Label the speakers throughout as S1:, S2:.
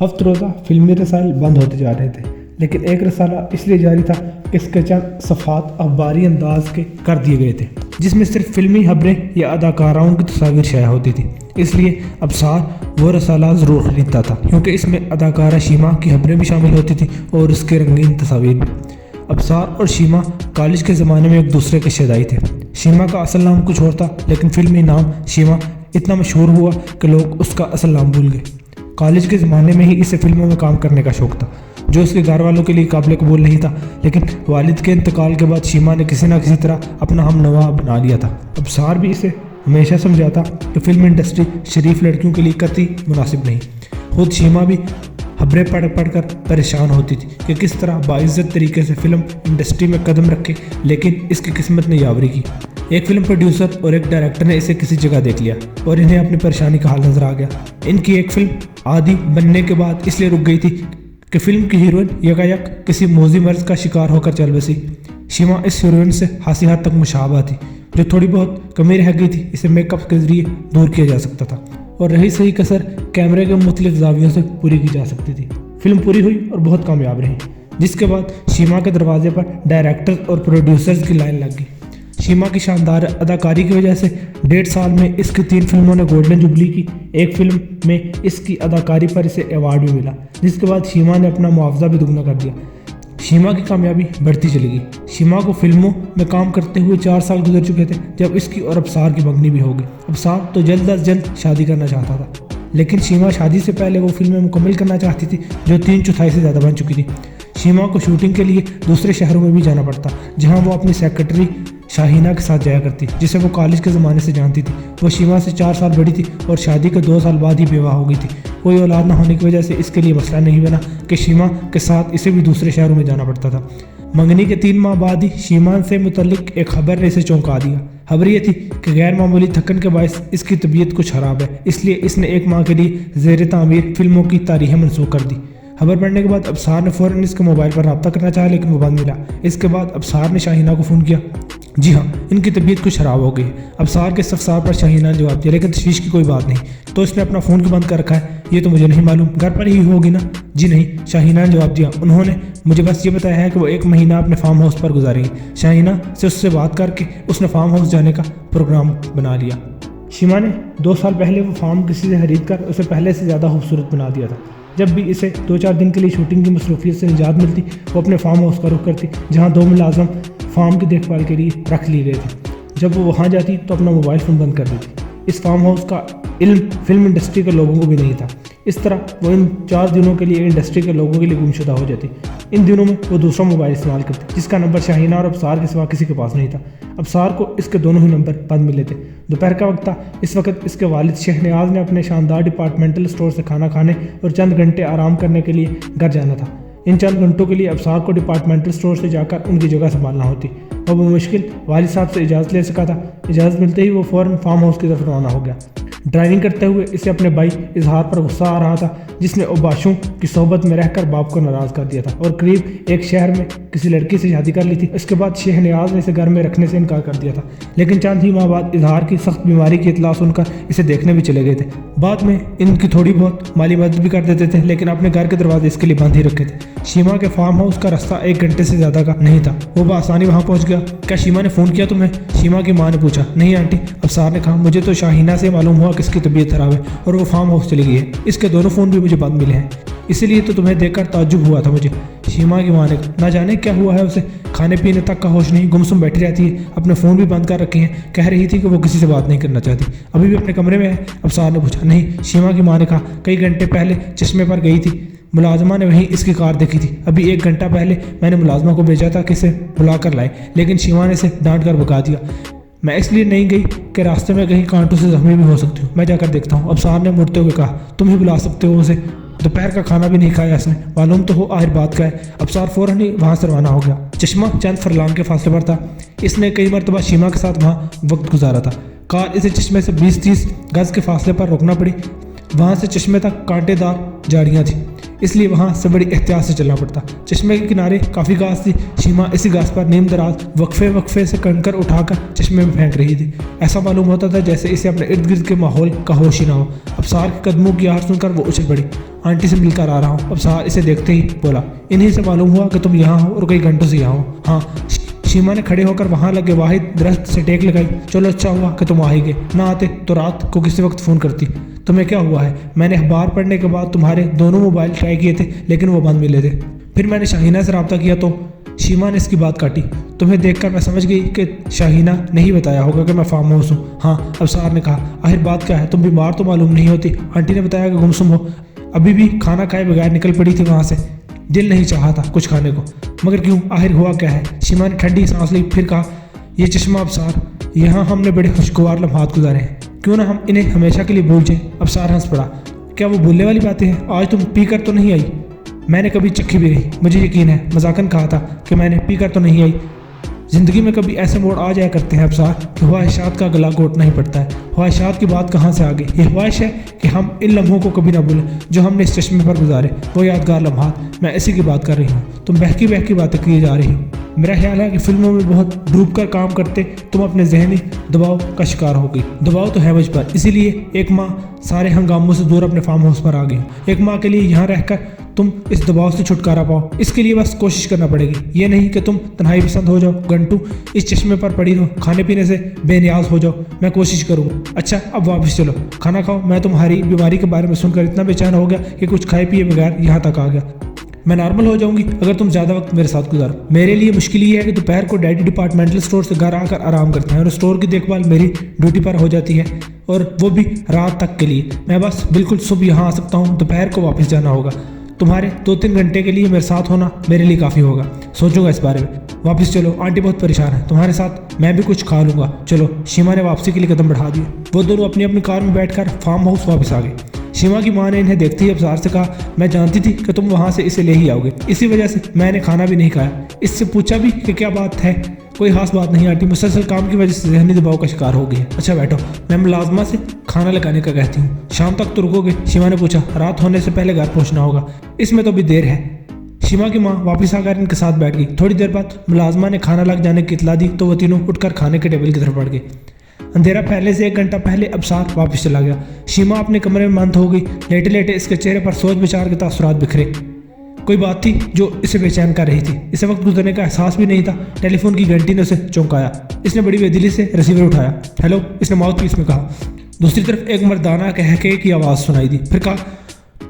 S1: हफ्त रोज़ा फिल्मी रसायल बंद होते जा रहे थे, लेकिन एक रसाला इसलिए जारी था कि इसके चंद सफ़ात अखबारी अंदाज के कर दिए गए थे, जिसमें सिर्फ फिल्मी खबरें या अदाकाराओं की तस्वीर शाया होती थी। इसलिए अबसार वो रसाला ज़रूर खरीदता था, क्योंकि इसमें अदाकारा शीमा की खबरें भी शामिल होती थी और उसके रंगीन तस्वीर भी। अबसार और शीमा कॉलेज के ज़माने में एक दूसरे के शदाई थे। शीमा का असल नाम कुछ और था, लेकिन फिल्मी नाम शीमा इतना मशहूर हुआ कि लोग उसका असल नाम भूल गए। कॉलेज के ज़माने में ही इसे फिल्मों में काम करने का शौक़ था, जो उसके घर वालों के लिए काबिल कबूल नहीं था, लेकिन वालिद के इंतकाल के बाद शीमा ने किसी न किसी तरह अपना हम नवा बना लिया था। अबसार भी इसे हमेशा समझाता कि फिल्म इंडस्ट्री शरीफ लड़कियों के लिए कतई मुनासिब नहीं। खुद शीमा भी खबरें पढ़ कर परेशान होती थी कि किस तरह बाइज्जत तरीके से फिल्म इंडस्ट्री में कदम रखे, लेकिन इसकी किस्मत ने यावरी की। एक फिल्म प्रोड्यूसर और एक डायरेक्टर ने इसे किसी जगह देख लिया और इन्हें अपनी परेशानी का हाल नजर आ गया। इनकी एक फिल्म आदि बनने के बाद इसलिए रुक गई थी कि फिल्म की हीरोइन यकायक किसी मौजी मर्ज का शिकार होकर चल बसी। शीमा इस हीरोइन से खासी हद तक मुशाबा थी, जो थोड़ी बहुत कमी रह गई थी इसे मेकअप के जरिए दूर किया जा सकता था, और रही सही कसर कैमरे के मुख्तलिफ जावियों से पूरी की जा सकती थी। फिल्म पूरी हुई और बहुत कामयाब रही, जिसके बाद शीमा के दरवाजे पर डायरेक्टर्स और प्रोड्यूसर्स की लाइन लग गई। शीमा की शानदार अदाकारी की वजह से 1.5 साल में इसकी 3 फिल्मों ने गोल्डन जुबली की। एक फिल्म में इसकी अदाकारी पर इसे अवार्ड भी मिला, जिसके बाद शीमा ने अपना मुआवजा भी दुगना कर दिया। शीमा की कामयाबी बढ़ती चली गई। शीमा को फिल्मों में काम करते हुए 4 साल गुजर चुके थे जब इसकी और अबसार की मंगनी भी हो गई। अबसार तो जल्द अज जल्द शादी करना चाहता था, लेकिन शीमा शादी से पहले वो फिल्में मुकम्मल करना चाहती थी जो 3/4 से ज़्यादा बन चुकी थी। शीमा को शूटिंग के लिए दूसरे शहरों में भी जाना पड़ता, जहाँ वो अपनी सेक्रेटरी शाहीना के साथ जाया करती, जिसे वो कॉलेज के ज़माने से जानती थी। वो शीमा से 4 साल बड़ी थी और शादी के 2 साल बाद ही बेवाह हो गई थी। कोई औलाद न होने की वजह से इसके लिए मसला नहीं बना कि शीमा के साथ इसे भी दूसरे शहरों में जाना पड़ता था। मंगनी के 3 माह बाद ही शीमा से मुतल्लिक एक खबर ने इसे चौंका दिया। खबर ये थी कि गैर मामूली थकन के बायस इसकी तबीयत कुछ ख़राब है, इसलिए इसने 1 माह के लिए ज़ेर तामीर फिल्मों की तारीखें मनसूख कर दी। खबर पढ़ने के बाद अबसार ने फ़ौरन इसके मोबाइल पर रब्ता करना चाहा, लेकिन वो बंद मिला। इसके बाद अबसार ने शाहीना को फ़ोन किया। जी हाँ, इनकी तबीयत कुछ ख़राब हो गई है। अबसार के इस्तफसार पर शाहीना ने जवाब दिया, लेकिन तशवीश की कोई बात नहीं। तो इसने अपना फ़ोन क्यों बंद कर रखा है, ये तो मुझे नहीं मालूम, घर पर ही होगी ना। जी नहीं, शाहीना ने जवाब दिया, उन्होंने मुझे बस ये बताया है कि वो 1 महीना अपने फार्म हाउस पर गुजारेंगी। शाहीना से उससे बात करके उसने फार्म हाउस जाने का प्रोग्राम बना लिया। शीमा ने 2 साल पहले वो फार्म किसी से खरीद कर उसे पहले से ज़्यादा खूबसूरत बना दिया था। जब भी इसे 2-4 दिन के लिए शूटिंग की मसरूफियत से निजात मिलती, वो अपने फार्म हाउस का रुख करती, जहाँ 2 मुलाजम फार्म की देखभाल के लिए रख लिए गए थे। जब वो वहाँ जाती तो अपना मोबाइल फ़ोन बंद कर देती। इस फार्म हाउस का इल्म फिल्म इंडस्ट्री के लोगों को भी नहीं था। इस तरह वो इन 4 दिनों के लिए इंडस्ट्री के लोगों के लिए गुमशुदा हो जाती। इन दिनों में वो दूसरा मोबाइल इस्तेमाल करती, जिसका नंबर शाहीना और अबसार के सिवा किसी के पास नहीं था। अबसार को इसके दोनों ही नंबर बंद मिले थे। दोपहर का वक्त था। इस वक्त इसके वालिद शहनयाज ने अपने शानदार डिपार्टमेंटल स्टोर से खाना खाने और चंद घंटे आराम करने के लिए घर जाना था। इन चंद घंटों के लिए अबसार को डिपार्टमेंटल स्टोर से जाकर उनकी जगह संभालना होती और वो मुश्किल वालिद साहब से इजाज़त ले सका था। इजाज़त मिलते ही वो फ़ौरन फार्म हाउस की तरफ रवाना हो गया। ड्राइविंग करते हुए इसे अपने भाई इजहार पर गुस्सा आ रहा था, जिसने उबाशों की सोहबत में रहकर बाप को नाराज़ कर दिया था और करीब एक शहर में किसी लड़की से शादी कर ली थी। इसके बाद शहनयाज ने इसे घर में रखने से इनकार कर दिया था, लेकिन चंद ही माह बाद इजहार की सख्त बीमारी की इतला सुनकर इसे देखने भी चले गए थे। बाद में इनकी थोड़ी बहुत माली मदद भी कर देते थे, लेकिन अपने घर के दरवाजे इसके लिए बंद ही रखे थे। शीमा के फार्म हाउस का रास्ता 1 घंटे से ज़्यादा का नहीं था। वो बआसानी वहाँ पहुँच गया। क्या शीमा ने फ़ोन किया तुम्हें? शीमा की माँ ने पूछा। नहीं आंटी, अबसार ने कहा, मुझे तो शाहीना से मालूम हुआ कि इसकी तबीयत खराब है और वो फार्म हाउस चली गई है। इसके दोनों फ़ोन भी मुझे बंद मिले हैं, इसीलिए तो तुम्हें देखकर ताज्जुब हुआ था मुझे। शीमा की माँ ने कहा, ना जाने क्या हुआ है उसे, खाने पीने तक का होश नहीं, गुमसुम बैठी रहती है, अपने फ़ोन भी बंद कर रखे हैं। कह रही थी कि वो किसी से बात नहीं करना चाहती, अभी भी अपने कमरे में है। अबसार ने पूछा। नहीं, शीमा की माँ ने कहा, कई घंटे पहले चश्मे पर गई थी, मुलाजमा ने वहीं इसकी कार देखी थी। अभी 1 घंटा पहले मैंने मुलाजमा को भेजा था कि इसे बुला कर लाए, लेकिन शीमा ने इसे डांट कर भगा दिया। मैं इसलिए नहीं गई कि रास्ते में कहीं कांटों से जख्मी भी हो सकती हूँ, मैं जाकर देखता हूँ। अबसार ने मुड़ते हुए कहा, तुम ही बुला सकते हो उसे, दोपहर का खाना भी नहीं खाया इसने, मालूम तो हो आखिर बात का है। अबसार फ़ौरन ही वहाँ से रवाना हो गया। चश्मा चंद फरलांग के फासले पर था। इसने कई मरतबा शीमा के साथ वहाँ वक्त गुजारा था। कार इसे चश्मे से 20-30 गज़ के फासले पर रोकना पड़ी। वहाँ से चश्मे तक कांटेदार झाड़ियाँ थी। इसलिए वहाँ से बड़ी एहतियात से चलना पड़ता। चश्मे के किनारे काफ़ी घास थी। शीमा इसी घास पर नीम दराज वक्फे वक्फे से कंकर उठाकर चश्मे में फेंक रही थी। ऐसा मालूम होता था जैसे इसे अपने इर्द गिर्द के माहौल का होश ही ना हो। अबसार के कदमों की आहट सुनकर वो उछल पड़ी। आंटी से मिलकर आ रहा हूँ। अबसार इसे देखते ही बोला, इन्हीं से मालूम हुआ कि तुम यहाँ हो और कई घंटों से यहाँ हो। हाँ। शीमा ने खड़े होकर वहाँ लगे वाहिद दरख्त से टेक लगाई। चलो अच्छा हुआ कि तुम आ ही गए, ना आते तो रात को किसी वक्त फ़ोन करती। तुम्हें क्या हुआ है? मैंने अखबार पढ़ने के बाद तुम्हारे दोनों मोबाइल ट्राई किए थे लेकिन वो बंद मिले थे। फिर मैंने शाहीना से रब्ता किया तो शीमा ने इसकी बात काटी। तुम्हें देखकर मैं समझ गई कि शाहीना ने ही बताया होगा कि मैं फार्म हाउस हूँ। हाँ, अबसार ने कहा। आखिर बात क्या है? तुम बीमार तो मालूम नहीं होती। आंटी ने बताया कि गुमसुम हो। अभी भी खाना खाए बगैर निकल पड़ी थी वहाँ से। दिल नहीं चाहा था कुछ खाने को। मगर क्यों? आखिर हुआ क्या है? शीमा ने ठंडी सांस ली, फिर कहा, ये चश्मा अबसार, यहाँ हमने बड़े खुशगवार लम्हात गुजारे हैं, क्यों ना हम इन्हें हमेशा के लिए भूल जाएं। अबसार हंस पड़ा। क्या वो भूलने वाली बातें हैं? आज तुम पी कर तो नहीं आई? मैंने कभी चखी भी नहीं, मुझे यकीन है। मजाकन कहा था कि मैंने पी कर तो नहीं आई। ज़िंदगी में कभी ऐसे मोड़ आ जाया करते हैं अबसार कि ख्वाहिशात का गला घोटना ही पड़ता है। ख्वाहिशात की बात कहाँ से आ गई? ये ख्वाहिश है कि हम इन लम्हों को कभी ना भूलें जो हमने इस चश्मे पर गुजारे, वो यादगार लम्हात। मैं इसी की बात कर रही हूँ। तुम बहकी बहकी बातें किए जा रही हो। मेरा ख्याल है कि फिल्मों में बहुत डूब कर काम करते तुम अपने जहनी दबाव का शिकार हो गई। दबाव तो है मुझ पर, इसीलिए एक माह सारे हंगामों से दूर अपने फार्म हाउस पर आ गई। एक माह के लिए यहाँ रहकर तुम इस दबाव से छुटकारा पाओ। इसके लिए बस कोशिश करना पड़ेगी। ये नहीं कि तुम तन्हाई पसंद हो जाओ, घंटू इस चश्मे पर पड़ी रहो, खाने पीने से बेनियाज हो जाओ। मैं कोशिश करूँगा। अच्छा, अब वापस चलो, खाना खाओ। मैं तुम्हारी बीमारी के बारे में सुनकर इतना बेचैन हो गया कि कुछ खाए पिए बगैर यहाँ तक आ गया। मैं नॉर्मल हो जाऊंगी अगर तुम ज़्यादा वक्त मेरे साथ गुजारो। मेरे लिए मुश्किल ये है कि दोपहर को डैडी डिपार्टमेंटल स्टोर से घर आकर आराम करते हैं और स्टोर की देखभाल मेरी ड्यूटी पर हो जाती है, और वो भी रात तक के लिए। मैं बस बिल्कुल सुबह यहाँ आ सकता हूँ, दोपहर को वापस जाना होगा। तुम्हारे 2-3 घंटे के लिए मेरे साथ होना मेरे लिए काफ़ी होगा। सोचूंगा इस बारे में। वापस चलो, आंटी बहुत परेशान है। तुम्हारे साथ मैं भी कुछ खा लूँगा। चलो। शीमा ने वापसी के लिए कदम बढ़ा दिए। वो दोनों अपनी अपनी कार में बैठकर फार्म हाउस वापस आ गए। शीमा की माँ ने इन्हें देखते ही अबसार से कहा, मैं जानती थी कि तुम वहाँ से इसे ले ही आओगे, इसी वजह से मैंने खाना भी नहीं खाया। इससे पूछा भी कि क्या बात है। कोई खास बात नहीं आंटी, मुसलसल काम की वजह से जहनी दबाव का शिकार हो गई है। अच्छा बैठो, मैं मुलाजमा से खाना लगाने का कहती हूँ। शाम तक तो रुकोगे? शीमा ने पूछा। रात होने से पहले घर पहुँचना होगा, इसमें तो अभी देर है। शीमा की माँ वापस आकर इनके साथ बैठ गई। थोड़ी देर बाद मुलाजमा ने खाना लग जाने की इतला दी तो वो तीनों उठकर खाने के टेबल की तरफ बढ़ गए। अंधेरा फैलने से 1 घंटा पहले अबसार वापस चला गया। शीमा अपने कमरे में बंद हो गई। लेटे लेटे इसके चेहरे पर सोच विचार के तासुरात बिखरे। कोई बात थी जो इसे बेचैन कर रही थी। इसे वक्त गुजरने का एहसास भी नहीं था। टेलीफोन की घंटी ने उसे चौंकाया। इसने बड़ी बेदिली से रिसीवर उठाया। हेलो, इसने माउथ पीस में कहा। दूसरी तरफ एक मर्दाना कहके की आवाज़ सुनाई दी। फिर कहा,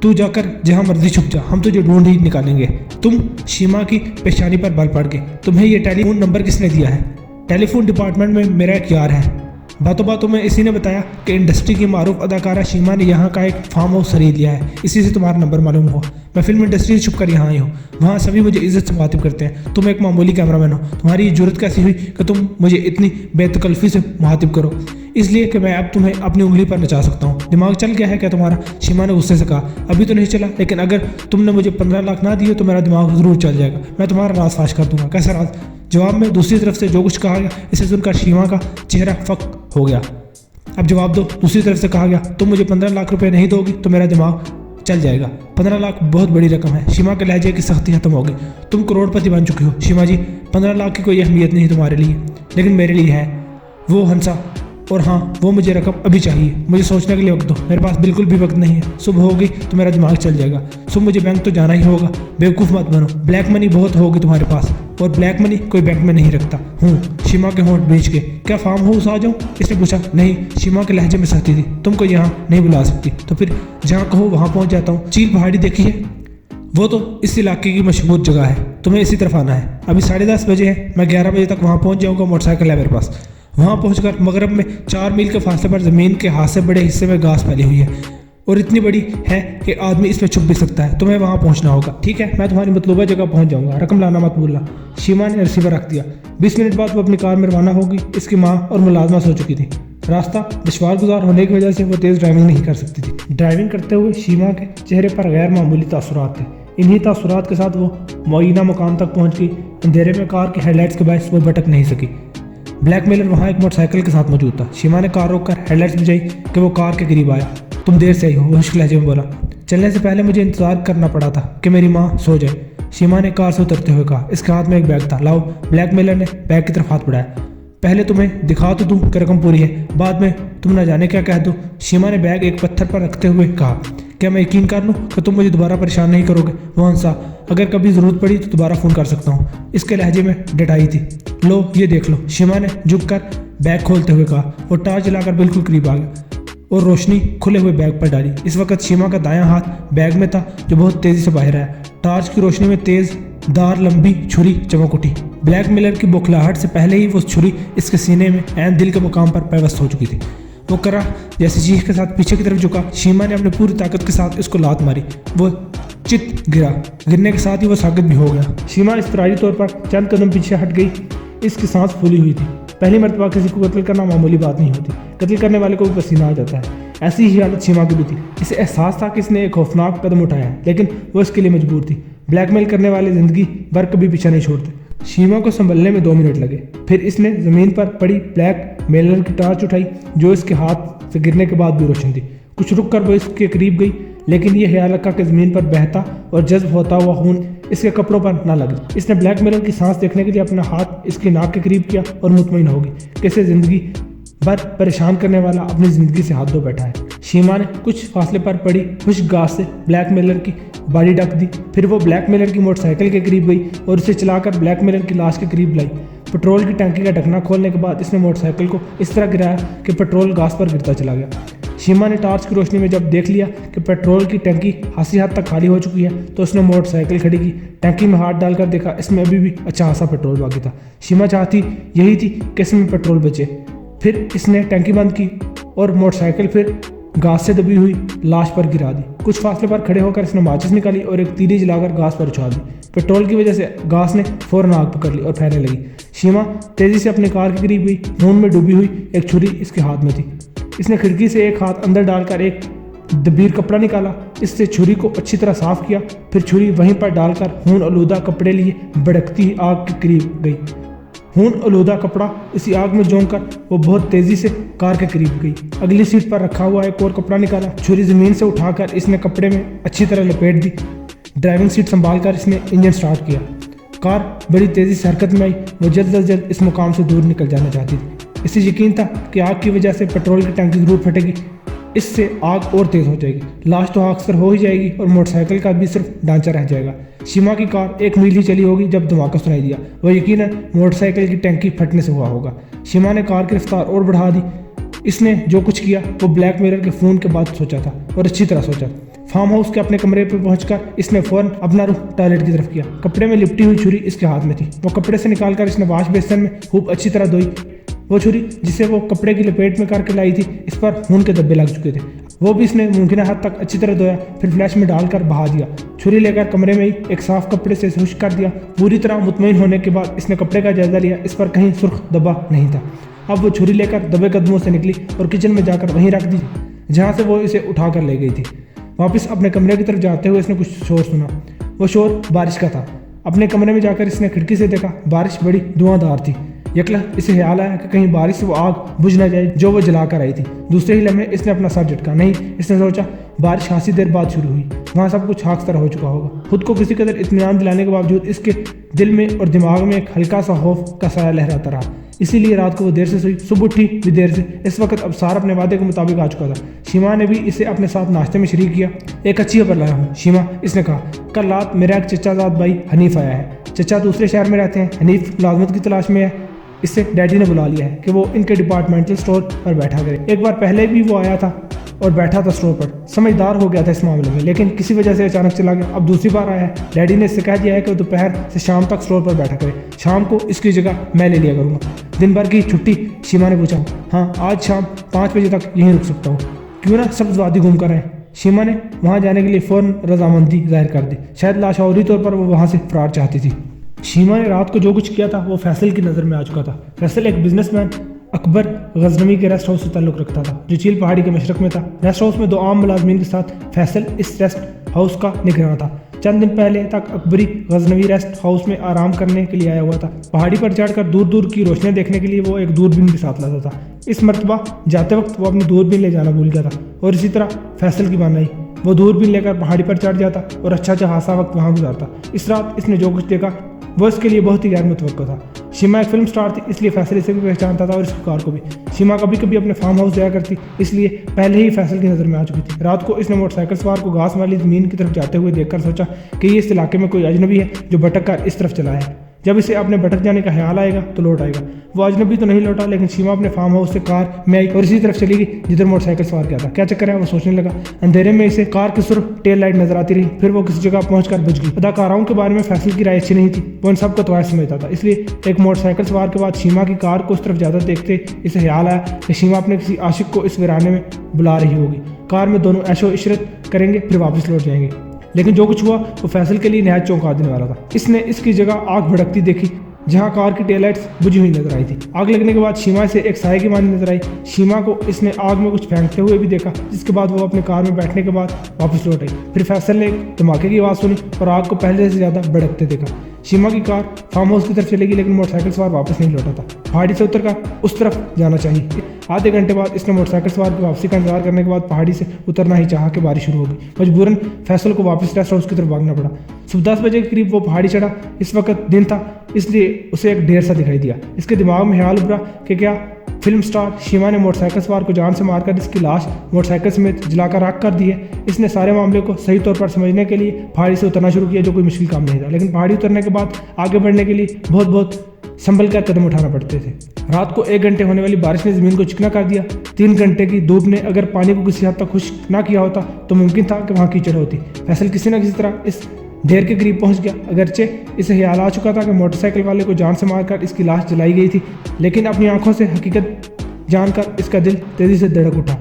S1: तू जाकर जहाँ मर्जी छुप जा, हम तुझे ढूंढ ही निकालेंगे। तुम? शीमा की पेशानी पर बल पड़ गए। तुम्हें ये टेलीफोन नंबर किसने दिया है? टेलीफोन डिपार्टमेंट में मेरा एक यार है। बातों बातों में इसी ने बताया कि इंडस्ट्री की मारूफ अदाकारा शीमा ने यहाँ का एक फार्म हाउस खरीद लिया है, इसी से तुम्हारा नंबर मालूम हुआ। मैं फिल्म इंडस्ट्री से छुप कर यहाँ आई हूँ। वहाँ सभी मुझे इज्जत से मुखातिब करते हैं। तुम एक मामूली कैमरामैन हो। तुम्हारी ये जरूरत कैसी हुई कि तुम मुझे इतनी बेतकल्फी से मुखातिब करो? इसलिए कि मैं अब तुम्हें अपनी उंगली पर नचा सकता हूँ। दिमाग चल गया है क्या तुम्हारा? शीमा ने गुस्से से कहा। अभी तो नहीं चला, लेकिन अगर तुमने मुझे 15 लाख ना दिए तो मेरा दिमाग ज़रूर चल जाएगा। मैं तुम्हारा राज फाश कर दूंगा। कैसा राज? जवाब में दूसरी तरफ से जो कुछ कहा गया, इसे सुनकर शीमा का चेहरा फक हो गया। अब जवाब दो। दूसरी तरफ से कहा गया, तुम मुझे 15 लाख रुपए नहीं दोगी तो मेरा दिमाग चल जाएगा। 15 लाख बहुत बड़ी रकम है। शीमा के लहजे की सख्ती खत्म हो गई। तुम करोड़पति बन चुकी हो शीमा जी। 15 लाख की कोई अहमियत नहीं तुम्हारे लिए, लेकिन मेरे लिए है। वो हंसा। और हाँ, वो मुझे रकम अभी चाहिए। मुझे सोचने के लिए वक्त दो। मेरे पास बिल्कुल भी वक्त नहीं है। सुबह होगी तो मेरा दिमाग चल जाएगा। सुबह मुझे बैंक तो जाना ही होगा। बेवकूफ़ मत बनो। ब्लैक मनी बहुत होगी तुम्हारे पास, और ब्लैक मनी कोई बैंक में नहीं रखता हूँ। शीमा के होंठ बेच के। क्या फार्म हाउस आ जाऊँ? इसने पूछा। नहीं, शीमा के लहजे में सहती थी। तुमको यहाँ नहीं बुला सकती, तो फिर जहाँ कहो वहाँ पहुँच जाता हूँ। चील पहाड़ी देखी है? वो तो इस इलाके की मशहूर जगह है। तुम्हें इसी तरफ आना है। अभी 10:30 बजे है। मैं 11 बजे तक वहाँ पहुँच जाऊँगा। मोटरसाइकिल है मेरे पास। वहाँ पहुँचकर मगरब में 4 मील के फासले पर ज़मीन के हाथ से बड़े हिस्से में घास फैली हुई है, और इतनी बड़ी है कि आदमी इसमें छुप भी सकता है। तुम्हें वहाँ पहुँचना होगा। ठीक है, मैं तुम्हारी मतलूबा जगह पहुँच जाऊँगा। रकम लाना मत भूलना। शीमा ने रिसीवर रख दिया। 20 मिनट बाद वो अपनी कार में रवाना होगी। इसकी माँ और मुलाजमा सो चुकी थी। रास्ता दुश्वार गुजार होने की वजह से वो तेज़ ड्राइविंग नहीं कर सकती थी। ड्राइविंग करते हुए शीमा के चेहरे पर गैर मामूली तासुरात थे। इन्हीं तासुरात के साथ वो मुअय्यना मुकाम तक पहुँच गई। अंधेरे में कार की हेडलाइट्स के बायस वो भटक नहीं सकी। ब्लैकमेलर वहाँ एक मोटरसाइकिल के साथ मौजूद था। शीमा ने कार रोककर हेडलाइट्स बुझाई कि वो कार के करीब आया। तुम देर से आई हो, वो मुश्किल लहजे में बोला। चलने से पहले मुझे इंतजार करना पड़ा था कि मेरी माँ सो जाए, शीमा ने कार से उतरते हुए कहा। इसके हाथ में एक बैग था। लाओ। ब्लैकमेलर ने बैग की तरफ हाथ बढ़ाया। पहले तुम्हें दिखा तो दूं कि रकम पूरी है, बाद में तुम न जाने क्या कह दो। शीमा ने बैग एक पत्थर पर रखते हुए कहा। क्या मैं यकीन कर लूँ कि तुम मुझे दोबारा परेशान नहीं करोगे? मोहन साहब, अगर कभी ज़रूरत पड़ी तो दोबारा फ़ोन कर सकता हूँ। इसके लहजे में डटाई थी। लो ये देख लो, शीमा ने झुककर बैग खोलते हुए कहा। वो टार्च जलाकर बिल्कुल करीब आ गया और रोशनी खुले हुए बैग पर डाली। इस वक्त शीमा का दायां हाथ बैग में था जो बहुत तेज़ी से बाहर आया। टॉर्च की रोशनी में तेज़ दार लंबी छुरी चमक उठी। ब्लैकमेलर की बौखलाहट से पहले ही वो छुरी इसके सीने में ऐन दिल के मुकाम पर पेवस्त हो चुकी थी। वो करा जैसे चीख के साथ पीछे की तरफ झुका। शीमा ने अपनी पूरी ताकत के साथ इसको लात मारी। वो चित गिरा। गिरने के साथ ही वो साकित भी हो गया। शीमा इस्तरारी तौर पर चंद कदम पीछे हट गई। इसकी सांस फूली हुई थी। पहली मरतबा किसी को कत्ल करना मामूली बात नहीं होती। कत्ल करने वाले को भी पसीना आ जाता है। ऐसी ही हालत शीमा की भी थी। इसे एहसास था कि इसने एक खौफनाक कदम उठाया है, लेकिन वो इसके लिए मजबूर थी। ब्लैकमेल करने वाले जिंदगी भर कभी पीछा नहीं छोड़ते। शीमा को संभलने में 2 मिनट लगे। फिर इसने ज़मीन पर पड़ी ब्लैकमेलर की टॉर्च उठाई जो इसके हाथ से गिरने के बाद भी रोशन थी। कुछ रुक कर वो इसके करीब गई, लेकिन ये ख्याल रखा कि ज़मीन पर बहता और जज्ब होता हुआ खून इसके कपड़ों पर ना लगे। इसने ब्लैकमेलर की सांस देखने के लिए अपना हाथ इसकी नाक के करीब किया और मुतमईन होगी कि इसे ज़िंदगी भर परेशान करने वाला अपनी ज़िंदगी से हाथ धो बैठा है। शीमा ने कुछ फासले पर पड़ी खुश्क घास से ब्लैकमेलर की बॉडी ढक दी। फिर वो ब्लैकमेलर की मोटरसाइकिल के करीब गई और उसे चलाकर ब्लैकमेलर की लाश के करीब लाई। पेट्रोल की टंकी का ढकना खोलने के बाद इसने मोटरसाइकिल को इस तरह गिराया कि पेट्रोल घास पर गिरता चला गया। शीमा ने टॉर्च की रोशनी में जब देख लिया कि पेट्रोल की टंकी खासी हद तक खाली हो चुकी है तो उसने मोटरसाइकिल खड़ी की। टंकी में हाथ डालकर देखा, इसमें अभी भी अच्छा खासा पेट्रोल बाकी था। शीमा चाहती यही थी कि इसमें पेट्रोल बचे। फिर इसने टंकी बंद की और मोटरसाइकिल फिर घास से दबी हुई लाश पर गिरा दी। कुछ फासले पर खड़े होकर इसने माचिस निकाली और एक तीली जलाकर घास पर उछाल दी। पेट्रोल की वजह से घास ने फौरन आग पकड़ ली और फैलने लगी। शीमा तेजी से अपने कार के करीब गई। खून में डूबी हुई एक छुरी इसके हाथ में थी। इसने खिड़की से एक हाथ अंदर डालकर एक दबीर कपड़ा निकाला। इससे छुरी को अच्छी तरह साफ किया। फिर छुरी वहीं पर डालकर खून आलूदा कपड़े लिए भड़कती हुई आग के करीब गई। खून आलूदा कपड़ा इसी आग में जोंकर वो बहुत तेजी से कार के करीब गई। अगली सीट पर रखा हुआ एक और कपड़ा निकाला। छुरी जमीन से उठाकर इसने कपड़े में अच्छी तरह लपेट दी। ड्राइविंग सीट संभालकर इसने इंजन स्टार्ट किया। कार बड़ी तेजी से हरकत में आई। वो जल्द अज जल्द इस मुकाम से दूर निकल जाना चाहती थी। इसे यकीन था कि आग की वजह से पेट्रोल की टंकी जरूर फटेगी। इससे आग और तेज हो जाएगी। लाश तो अक्सर हो ही जाएगी और मोटरसाइकिल का भी सिर्फ ढांचा रह जाएगा। शीमा की कार 1 मील ही चली होगी जब धमाका सुनाई दिया। वह यकीनन मोटरसाइकिल की टंकी फटने से हुआ होगा। शीमा ने कार की रफ्तार और बढ़ा दी। इसने जो कुछ किया वो ब्लैकमेलर के फ़ोन के बाद सोचा था और अच्छी तरह सोचा। फार्म हाउस के अपने कमरे पर पहुंचकर इसने फ़ौरन अपना रुख टॉयलेट की तरफ किया। कपड़े में लिपटी हुई छुरी इसके हाथ में थी। वो कपड़े से निकालकर इसने वाश बेसिन में खूब अच्छी तरह धोई। वो छुरी जिसे वो कपड़े की लपेट में करके लाई थी, इस पर खून के धब्बे लग चुके थे। वो भी इसने मुमकिन हद तक अच्छी तरह धोया। फिर फ्लैश में डालकर बहा दिया। छुरी लेकर कमरे में ही एक साफ कपड़े से खुश्क कर दिया। पूरी तरह मुतमईन होने के बाद इसने कपड़े का जायजा लिया। इस पर कहीं सुर्ख धब्बा नहीं था। अब वो छुरी लेकर दबे कदमों से निकली और किचन में जाकर वहीं रख दी जहाँ से वो इसे उठा कर ले गई थी। वापस अपने कमरे की तरफ जाते हुए इसने कुछ शोर सुना। वो शोर बारिश का था। अपने कमरे में जाकर इसने खिड़की से देखा। बारिश बड़ी धुआंधार थी। यकला इसे ख्याल आया कि कहीं बारिश से वो आग बुझ न जाए जो वो जलाकर आई थी। दूसरे ही लम्हे इसने अपना सर झटका। नहीं, इसने सोचा बारिश खासी देर बाद शुरू हुई, वहाँ सब कुछ खाक तरह हो चुका होगा। खुद को किसी कदर इत्मीनान दिलाने के बावजूद इसके दिल में और दिमाग में एक हल्का सा खौफ का साया लहराता रहा। इसीलिए रात को वो देर से सोई, सुबह उठी भी देर से। इस वक्त अब सार अपने वादे के मुताबिक आ चुका था। शीमा ने भी इसे अपने साथ नाश्ते में शरीक किया। एक अच्छी खबर लाया हूँ शीमा, इसने कहा। कल रात मेरा एक चचाजाद भाई हनीफ आया है। चचा दूसरे शहर में रहते हैं। हनीफ मुलाजमत की तलाश में है। इससे डैडी ने बुला लिया है कि वो इनके डिपार्टमेंटल स्टोर पर बैठा करे। एक बार पहले भी वो आया था और बैठा था स्टोर पर। समझदार हो गया था इस मामले में, लेकिन किसी वजह से अचानक चला गया। अब दूसरी बार आया है। डैडी ने इससे कह दिया है कि वो दोपहर से शाम तक स्टोर पर बैठा करे। शाम को इसकी जगह मैं ले लिया करूँगा। दिन भर की छुट्टी? शीमा ने पूछा। हाँ, आज शाम 5 बजे तक यहीं रुक सकता हूँ। क्यों ना सब्ज वादी घूम कर आए। शीमा ने वहाँ जाने के लिए फ़ौरन रजामंदी जाहिर कर दी। शायद लाशौरी तौर पर वो वहाँ से फरार चाहती थी। शीमा ने रात को जो कुछ किया था वो फैसल की नज़र में आ चुका था। फैसल एक बिजनेसमैन अकबर गजनवी के रेस्ट हाउस से ताल्लुक़ रखता था जो चील पहाड़ी के मशरक़ में था। रेस्ट हाउस में 2 आम मुलाजमीन के साथ फैसल इस रेस्ट हाउस का निगरान था। चंद दिन पहले तक अकबरी गजनवी रेस्ट हाउस में आराम करने के लिए आया हुआ था। पहाड़ी पर चढ़कर दूर दूर की रोशनियाँ देखने के लिए वो एक दूरबीन भी साथ लाता था। इस मरतबा जाते वक्त वो अपनी दूरबीन ले जाना भूल गया था और इसी तरह फैसल की बान आई। वो दूरबीन लेकर पहाड़ी पर चढ़ जाता और अच्छा हादसा वक्त वहाँ गुजारता। इस रात इसने जो कुछ देखा वो इसके लिए बहुत ही गैर मुतवक्को था। शीमा एक फिल्म स्टार थी, इसलिए फैसल से भी पहचानता था और इसकी कार को भी। शीमा कभी कभी अपने फार्म हाउस जाया करती, इसलिए पहले ही फैसल की नज़र में आ चुकी थी। रात को इसने मोटरसाइकिल सवार को घास वाली ज़मीन की तरफ जाते हुए देखकर सोचा कि ये इस इलाके में कोई अजनबी है जो भटक कर इस तरफ चला है। जब इसे अपने भटक जाने का ख्याल आएगा तो लौट आएगा। वो अजनबी तो नहीं लौटा, लेकिन शीमा अपने फार्म हाउस से कार में आई और इसी तरफ चली गई जिधर मोटरसाइकिल सवार किया था। क्या चक्कर है वो सोचने लगा। अंधेरे में इसे कार की सिर्फ टेल लाइट नजर आती रही, फिर वो किसी जगह पहुंचकर बुझ गई। अदाकाराओं के बारे में फैसल की राय अच्छी नहीं थी, वो इन सबको तवाय समझता था। इसलिए एक मोटरसाइकिल सवार के बाद शीमा की कार को उस तरफ ज़्यादा देखते इसे ख्याल आया कि शीमा अपने किसी आशिक को इस वीराने में बुला रही होगी। कार में दोनों ऐशो इशरत करेंगे फिर वापस लौट जाएंगे। लेकिन जो कुछ हुआ वो फैसल के लिए नहायत चौंका देने वाला था। इसने इसकी जगह आग भड़कती देखी जहां कार की टेल लाइट्स बुझी हुई नजर आई थी। आग लगने के बाद शीमा से एक साए की मानी नजर आई। शीमा को इसने आग में कुछ फेंकते हुए भी देखा, जिसके बाद वो अपने कार में बैठने के बाद वापस लौट आई। फिर फैसल ने एक धमाके की आवाज़ सुनी और आग को पहले से ज़्यादा भड़कते देखा। शीमा की कार फार्म हाउस की तरफ चलेगी, लेकिन मोटरसाइकिल सवार वापस नहीं लौटा था। पहाड़ी से उतरकर उस तरफ जाना चाहिए। आधे घंटे बाद इसने मोटरसाइकिल सवार की वापसी का इंतजार करने के बाद पहाड़ी से उतरना ही चाहा कि बारिश शुरू होगी। मजबूरन फैसल को वापस रेस्ट हाउस की तरफ भागना पड़ा। सुबह 10 बजे के करीब वो पहाड़ी चढ़ा। इस वक्त दिन था, इसलिए उसे एक ढेर सा दिखाई दिया। इसके दिमाग में ख्याल उभरा कि क्या फिल्म स्टार शीमा ने मोटरसाइकिल सवार को जान से मारकर इसकी लाश मोटरसाइकिल समेत जलाकर राख कर दी है। इसने सारे मामले को सही तौर पर समझने के लिए पहाड़ी से उतरना शुरू किया, जो कोई मुश्किल काम नहीं था। लेकिन पहाड़ी उतरने के बाद आगे बढ़ने के लिए बहुत संभल कर कदम उठाना पड़ते थे। रात को 1 घंटे होने वाली बारिश ने ज़मीन को चिकना कर दिया। 3 घंटे की धूप ने अगर पानी को किसी हद तक खुश्क ना किया होता तो मुमकिन था कि वहाँ कीचड़ होती। फैसल किसी न किसी तरह इस ढेर के करीब पहुंच गया। अगरचे इसे ख्याल आ चुका था कि मोटरसाइकिल वाले को जान से मारकर इसकी लाश जलाई गई थी, लेकिन अपनी आंखों से हकीकत जानकर इसका दिल तेजी से धड़क उठा।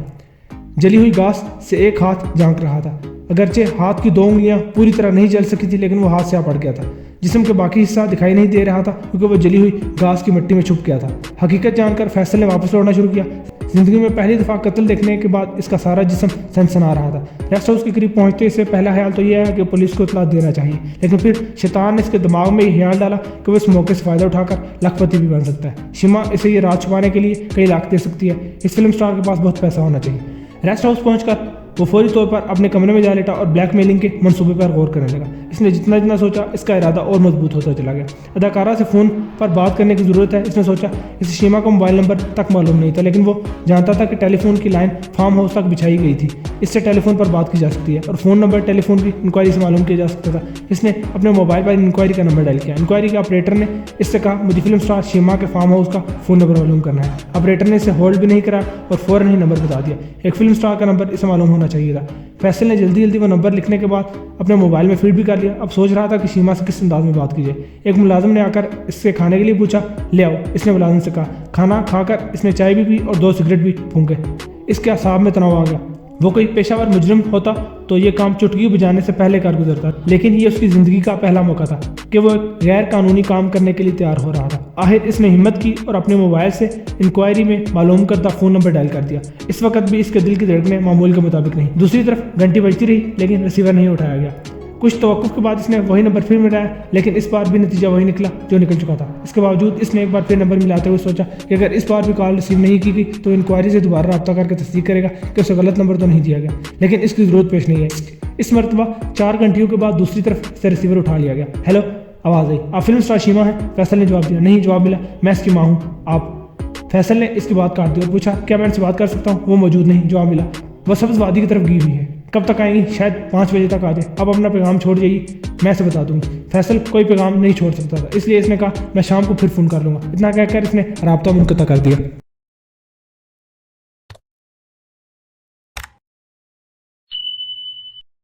S1: जली हुई घास से एक हाथ झांक रहा था। अगरचे हाथ की 2 उंगलियां पूरी तरह नहीं जल सकी थी, लेकिन वो हाथ से आ पड़ गया था। जिस्म के बाकी हिस्सा दिखाई नहीं दे रहा था क्योंकि वो जली हुई घास की मिट्टी में छुप गया था। हकीकत जानकर फैसल ने वापस लौटना शुरू किया। जिंदगी में पहली दफ़ा कत्ल देखने के बाद इसका सारा जिस्म सनसना रहा था। रेस्ट हाउस के करीब पहुंचते इससे पहला ख्याल तो यह है कि पुलिस को इतला देना चाहिए, लेकिन फिर शैतान ने इसके दिमाग में ये ख्याल डाला कि वो इस मौके से फ़ायदा उठाकर लखपति भी बन सकता है। शीमा इसे ये राज छुपाने के लिए कई लाख दे सकती है। इस फिल्म स्टार के पास बहुत पैसा होना चाहिए। रेस्ट हाउस पहुंचकर वो फौरी तौर पर अपने कमरे में जा लेटा और ब्लैकमेलिंग के मंसूबे पर गौर करने लगा। इसने जितना जितना सोचा इसका इरादा और मजबूत होता चला गया। अदाकारा से फ़ोन पर बात करने की ज़रूरत है, इसने सोचा। इसे शीमा का मोबाइल नंबर तक मालूम नहीं था, लेकिन वो जानता था कि टेलीफोन की लाइन फार्म हाउस तक बिछाई गई थी। इससे टेलीफोन पर बात की जा सकती है और फ़ोन नंबर टेलीफोन की इंक्वायरी से मालूम किया जा सकता था। इसने अपने मोबाइल पर इंक्वायरी का नंबर डायल किया। इंक्वायरी के ऑपरेटर ने इससे कहा, मुझे फिल्म स्टार शीमा के फार्म हाउस का फ़ोन नंबर मालूम करना है। ऑपरेटर ने इसे होल्ड भी नहीं करा और फ़ौरन ही नंबर बता दिया। एक फिल्म स्टार का नंबर इसे मालूम होना चाहिए था। फैसल ने जल्दी वो नंबर लिखने के बाद अपने मोबाइल में फीड भी कर लिया। अब सोच रहा था कि शीमा से किस अंदाज में बात की जाए। एक मुलाजिम ने आकर इससे खाने के लिए पूछा, ले आओ। इसने मुलाजिम से कहा। खाना खाकर इसने चाय भी पी और 2 सिगरेट भी फूंके। इसके असाब में तनाव आ गया। वो कोई पेशावर मुजरिम होता तो ये काम चुटकी बजाने से पहले कर गुजरता, लेकिन ये उसकी ज़िंदगी का पहला मौका था कि वो एक गैर कानूनी काम करने के लिए तैयार हो रहा था। आखिर इसने हिम्मत की और अपने मोबाइल से इंक्वायरी में मालूम करता फ़ोन नंबर डायल कर दिया। इस वक्त भी इसके दिल की धड़कनें मामूल के मुताबिक नहीं। दूसरी तरफ घंटी बजती रही, लेकिन रिसीवर नहीं उठाया गया। कुछ तवक्कुफ के बाद इसने वही नंबर फिर मिलाया, लेकिन इस बार भी नतीजा वही निकला जो निकल चुका था। इसके बावजूद इसने एक बार फिर नंबर मिलाते हुए सोचा कि अगर इस बार भी कॉल रिसीव नहीं की गई तो इंक्वायरी से दोबारा रब्ता करके तस्दीक करेगा कि उसे गलत नंबर तो नहीं दिया गया, लेकिन इसकी ज़रूरत पेश नहीं है। इस मरतबा 4 घंटियों के बाद दूसरी तरफ से रिसीवर उठा लिया गया। हेलो, आवाज़ आई। आप फिल्म स्टार शीमा हैं? फैसल ने जवाब दिया। नहीं, जवाब मिला, मैं इसकी माँ हूँ। आप? फैसल ने इसकी बात काट दी और पूछा, क्या मैं इनसे बात कर सकता हूँ? वो मौजूद नहीं, जवाब मिला। वह सब्ज़ वादी की तरफ गई हुई है। कब तक आएंगी? शायद 5 बजे तक आ जाए। अब अपना पैगाम छोड़ जाइए, मैं इसे बता दूंगी। फैसल कोई पैगाम नहीं छोड़ सकता था, इसलिए इसने कहा मैं शाम को फिर फ़ोन कर लूँगा। इतना कहकर इसने राब्ता मुनक़ता कर दिया।